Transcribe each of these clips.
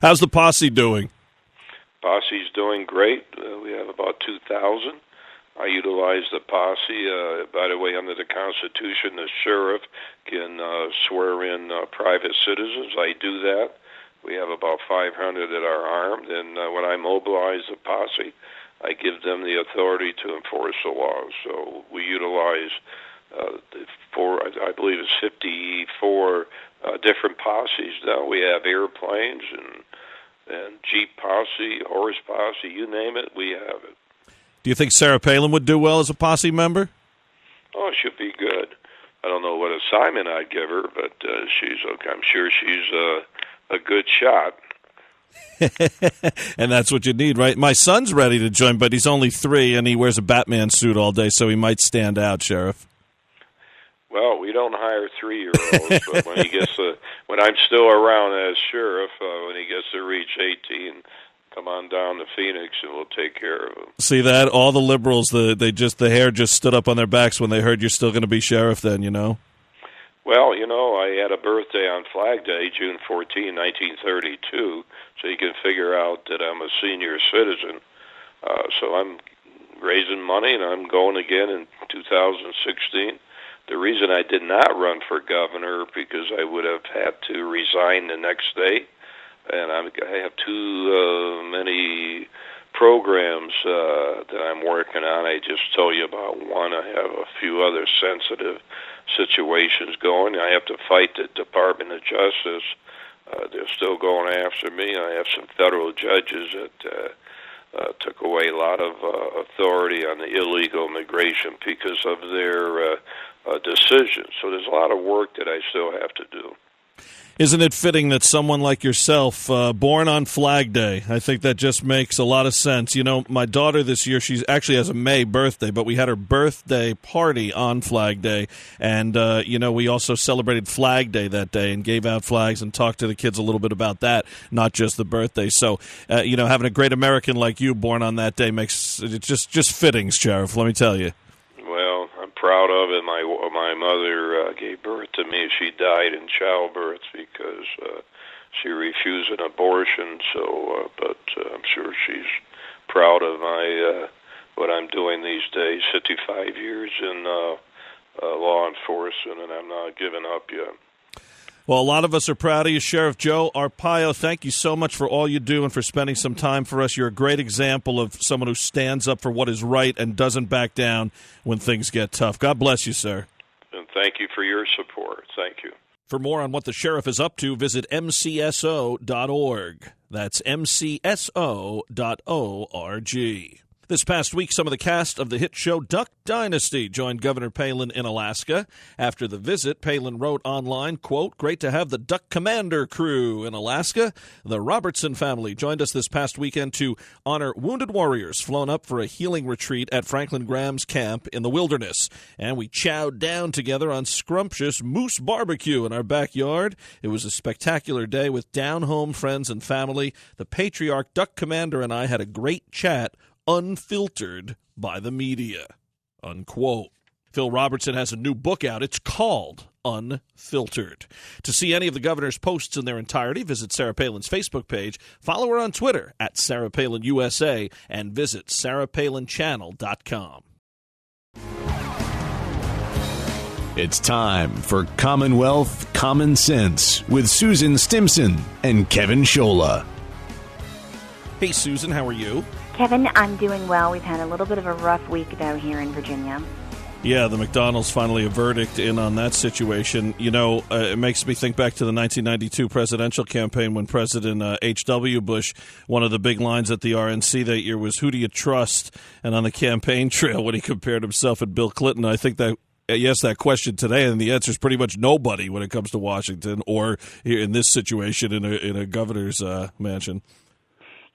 How's the posse doing? Posse's doing great. We have about 2,000. I utilize the posse. By the way, under the Constitution, the sheriff can swear in private citizens. I do that. We have about 500 that are armed, and when I mobilize the posse, I give them the authority to enforce the law. So we utilize I believe it's 54 different posses now. We have airplanes and Jeep posse, horse posse, you name it, we have it. Do you think Sarah Palin would do well as a posse member? Oh, it should be good. I don't know what assignment I'd give her, but I'm sure she's a good shot. And that's what you need, right? My son's ready to join, but he's only 3, and he wears a Batman suit all day, so he might stand out, Sheriff. Well, we don't hire 3-year-olds, but when I'm still around as sheriff, when he gets to reach 18, come on down to Phoenix, and we'll take care of him. See that? All the liberals, the hair just stood up on their backs when they heard you're still going to be sheriff. Then Well, I had a birthday on Flag Day, June 14, 1932, so you can figure out that I'm a senior citizen. So I'm raising money, and I'm going again in 2016. The reason I did not run for governor because I would have had to resign the next day, and I have too many programs that I'm working on. I just told you about one. I have a few other sensitive situations going. I have to fight the Department of Justice. They're still going after me. I have some federal judges that took away a lot of authority on the illegal immigration because of their decisions. So there's a lot of work that I still have to do. Isn't it fitting that someone like yourself, born on Flag Day, I think that just makes a lot of sense. My daughter this year, she actually has a May birthday, but we had her birthday party on Flag Day, and, we also celebrated Flag Day that day and gave out flags and talked to the kids a little bit about that, not just the birthday. So, having a great American like you born on that day makes it just fitting, Sheriff, let me tell you. Well, I'm proud of it. My mother gave birth to me. She died in childbirth because she refused an abortion. So, but I'm sure she's proud of what I'm doing these days. 55 years in law enforcement, and I'm not giving up yet. Well, a lot of us are proud of you, Sheriff Joe Arpaio. Thank you so much for all you do and for spending some time for us. You're a great example of someone who stands up for what is right and doesn't back down when things get tough. God bless you, sir. And thank you for your support. Thank you. For more on what the sheriff is up to, visit mcso.org. That's mcso.org. This past week, some of the cast of the hit show Duck Dynasty joined Governor Palin in Alaska. After the visit, Palin wrote online, quote, "Great to have the Duck Commander crew in Alaska." The Robertson family joined us this past weekend to honor wounded warriors flown up for a healing retreat at Franklin Graham's camp in the wilderness. And we chowed down together on scrumptious moose barbecue in our backyard. It was a spectacular day with down-home friends and family. The patriarch Duck Commander and I had a great chat, unfiltered by the media, unquote. Phil Robertson has a new book out. It's called Unfiltered. To see any of the governor's posts in their entirety, visit Sarah Palin's Facebook page, follow her on Twitter at Sarah Palin USA, and visit sarahpalinchannel.com. It's time for Commonwealth Common Sense with Susan Stimson and Kevin Scholla. Hey, Susan, how are you? Kevin, I'm doing well. We've had a little bit of a rough week, though, here in Virginia. Yeah, the McDonald's finally a verdict in on that situation. It makes me think back to the 1992 presidential campaign when President H.W. Bush, one of the big lines at the RNC that year was, "Who do you trust?" And on the campaign trail, when he compared himself and Bill Clinton, I think that you ask that question today, and the answer is pretty much nobody when it comes to Washington or in this situation in a governor's mansion.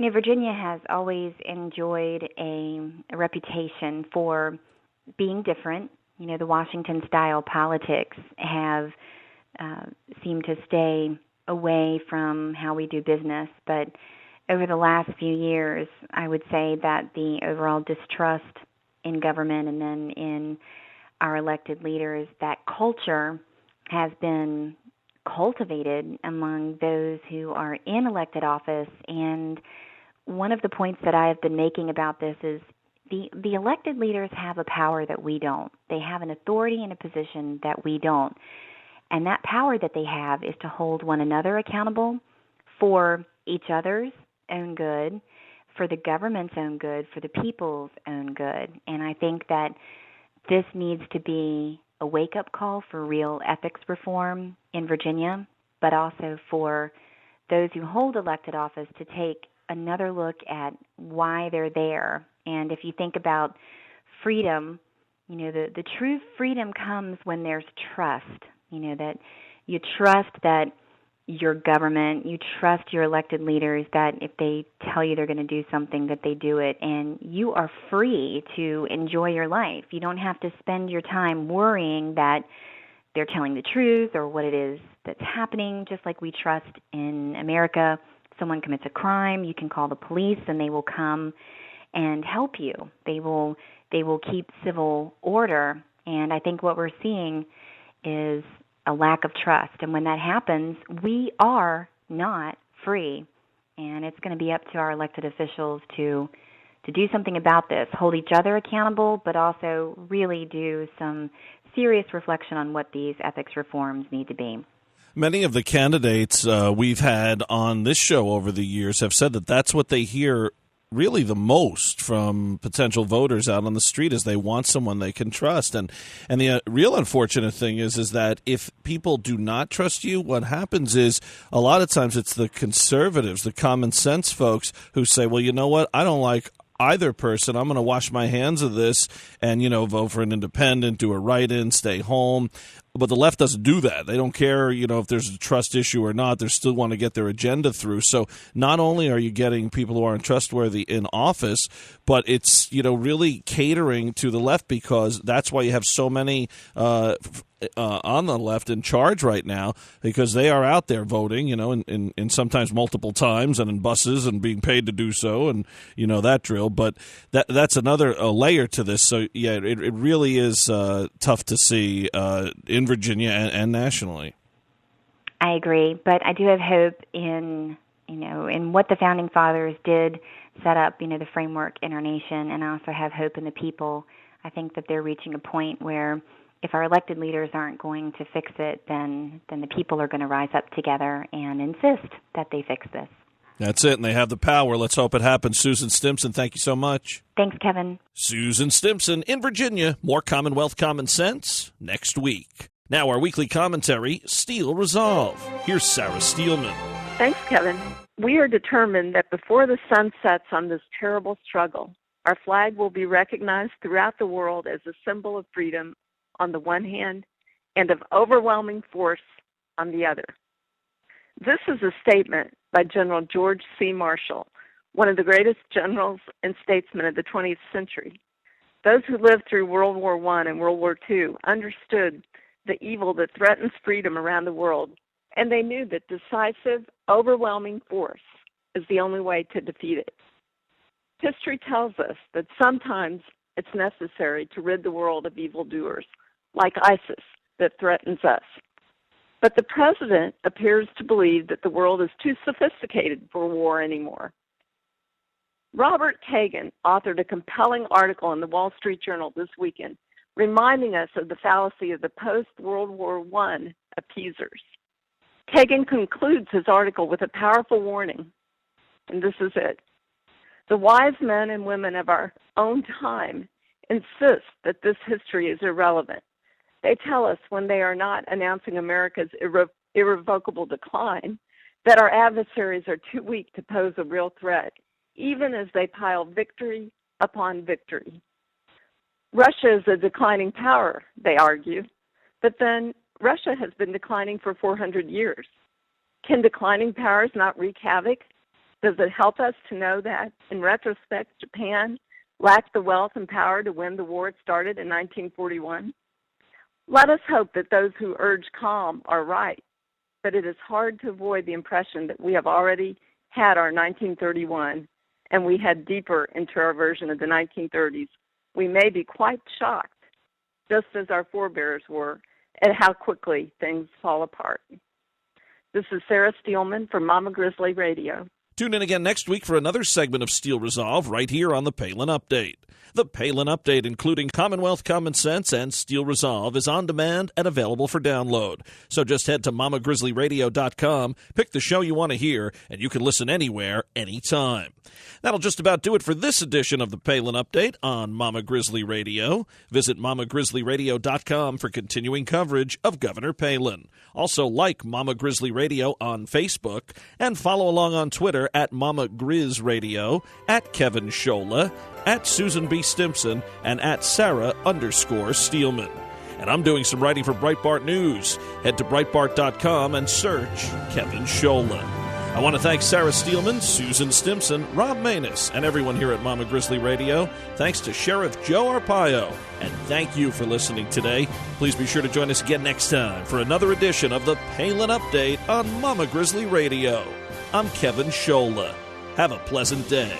Virginia has always enjoyed a reputation for being different. The Washington-style politics have seemed to stay away from how we do business. But over the last few years, I would say that the overall distrust in government and then in our elected leaders, that culture has been cultivated among those who are in elected office. And one of the points that I have been making about this is the elected leaders have a power that we don't. They have an authority and a position that we don't. And that power that they have is to hold one another accountable for each other's own good, for the government's own good, for the people's own good. And I think that this needs to be a wake-up call for real ethics reform in Virginia, but also for those who hold elected office to take another look at why they're there. And if you think about freedom, the true freedom comes when there's trust, that you trust that your government, you trust your elected leaders, that if they tell you they're going to do something, that they do it, and you are free to enjoy your life. You don't have to spend your time worrying that they're telling the truth or what it is that's happening, just like we trust in America. If someone commits a crime, you can call the police and they will come and help you. They will keep civil order. And I think what we're seeing is a lack of trust. And when that happens, we are not free. And it's going to be up to our elected officials to do something about this, hold each other accountable, but also really do some serious reflection on what these ethics reforms need to be. Many of the candidates we've had on this show over the years have said that that's what they hear really the most from potential voters out on the street, is they want someone they can trust. And the real unfortunate thing is that if people do not trust you, what happens is a lot of times it's the conservatives, the common sense folks who say, well, you know what, I don't like either person. I'm going to wash my hands of this and, vote for an independent, do a write-in, stay home. But the left doesn't do that. They don't care, if there's a trust issue or not. They still want to get their agenda through. So not only are you getting people who aren't trustworthy in office, but it's, really catering to the left, because that's why you have so many on the left in charge right now, because they are out there voting, in sometimes multiple times and in buses and being paid to do so, and that drill. But that's another layer to this. So yeah, it really is tough to see in Virginia and nationally. I agree, but I do have hope in what the founding fathers did set up, the framework in our nation, and I also have hope in the people. I think that they're reaching a point where if our elected leaders aren't going to fix it, then the people are going to rise up together and insist that they fix this. That's it, and they have the power. Let's hope it happens. Susan Stimson, thank you so much. Thanks, Kevin. Susan Stimson in Virginia. More Commonwealth Common Sense next week. Now our weekly commentary, Steel Resolve. Here's Sarah Steelman. Thanks, Kevin. We are determined that before the sun sets on this terrible struggle, our flag will be recognized throughout the world as a symbol of freedom on the one hand and of overwhelming force on the other. This is a statement by General George C. Marshall, one of the greatest generals and statesmen of the 20th century. Those who lived through World War I and World War II understood the evil that threatens freedom around the world, and they knew that decisive, overwhelming force is the only way to defeat it. History tells us that sometimes it's necessary to rid the world of evildoers, like ISIS, that threatens us. But the president appears to believe that the world is too sophisticated for war anymore. Robert Kagan authored a compelling article in the Wall Street Journal this weekend, reminding us of the fallacy of the post-World War I appeasers. Kagan concludes his article with a powerful warning, and this is it. The wise men and women of our own time insist that this history is irrelevant. They tell us when they are not announcing America's irrevocable decline that our adversaries are too weak to pose a real threat, even as they pile victory upon victory. Russia is a declining power, they argue, but then Russia has been declining for 400 years. Can declining powers not wreak havoc? Does it help us to know that, in retrospect, Japan lacked the wealth and power to win the war it started in 1941? Let us hope that those who urge calm are right, but it is hard to avoid the impression that we have already had our 1931 and we head deeper into our version of the 1930s. We may be quite shocked, just as our forebears were, at how quickly things fall apart. This is Sarah Steelman from Mama Grizzly Radio. Tune in again next week for another segment of Steel Resolve right here on the Palin Update. The Palin Update, including Commonwealth Common Sense and Steel Resolve, is on demand and available for download. So just head to mamagrizzlyradio.com, pick the show you want to hear, and you can listen anywhere, anytime. That'll just about do it for this edition of the Palin Update on Mama Grizzly Radio. Visit mamagrizzlyradio.com for continuing coverage of Governor Palin. Also like Mama Grizzly Radio on Facebook and follow along on Twitter at Mama Grizz Radio, at Kevin Scholla, at Susan B. Stimson, and at Sarah_Steelman. And I'm doing some writing for Breitbart News. Head to Breitbart.com and search Kevin Scholla. I want to thank Sarah Steelman, Susan Stimson, Rob Maness, and everyone here at Mama Grizzly Radio. Thanks to Sheriff Joe Arpaio. And thank you for listening today. Please be sure to join us again next time for another edition of the Palin Update on Mama Grizzly Radio. I'm Kevin Scholla. Have a pleasant day.